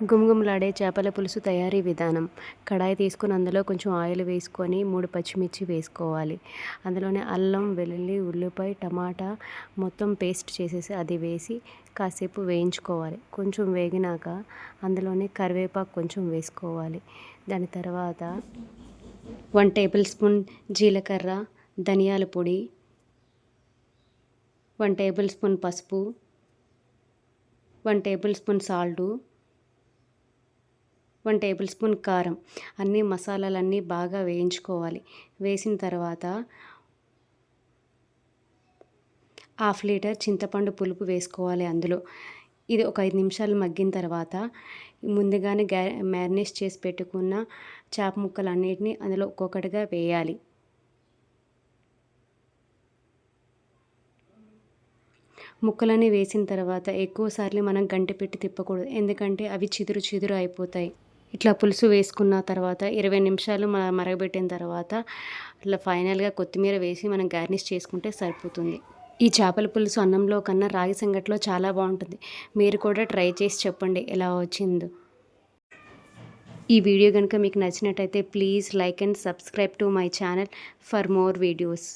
గుమగుమలాడే చేపల పులుసు తయారీ విధానం. కడాయి తీసుకొని అందులో కొంచెం ఆయిల్ వేసుకొని 3 పచ్చిమిర్చి వేసుకోవాలి. అందులోనే అల్లం, వెల్లుల్లి, ఉల్లిపాయ, టమాటా మొత్తం పేస్ట్ చేసేసి అది వేసి కాసేపు వేయించుకోవాలి. కొంచెం వేగినాక అందులోనే కరివేపాకు కొంచెం వేసుకోవాలి. దాని తర్వాత 1 టేబుల్ స్పూన్ జీలకర్ర, ధనియాల పొడి, 1 టేబుల్ స్పూన్ పసుపు, 1 table spoon salt, 1 table spoon కారం, అన్ని మసాలాలన్నీ బాగా వేయించుకోవాలి. వేసిన తర్వాత 1/2 లీటర్ చింతపండు పులుపు వేసుకోవాలి అందులో. ఇది ఒక 5 నిమిషాలు మగ్గిన తర్వాత ముందుగానే మ్యారినేట్ చేసి పెట్టుకున్న చేప ముక్కలన్నిటిని అందులో ఒక్కొక్కటిగా వేయాలి. ముక్కలన్నీ వేసిన తర్వాత ఎక్కువ సార్లు మనం గంటె పెట్టి తిప్పకూడదు, ఎందుకంటే అవి చిదురు చిదురు అయిపోతాయి. ఇట్లా పులుసు వేసుకున్న తర్వాత 20 నిమిషాలు మరగబెట్టిన తర్వాత ఇట్లా ఫైనల్గా కొత్తిమీర వేసి మనం గార్నిష్ చేసుకుంటే సరిపోతుంది. ఈ చేపల పులుసు అన్నంలో కన్నా రాగి సంగటిలో చాలా బాగుంటుంది. మీరు కూడా ట్రై చేసి చెప్పండి ఎలా వచ్చిందో. ఈ వీడియో కనుక మీకు నచ్చినట్టయితే please like and subscribe to my channel for more videos.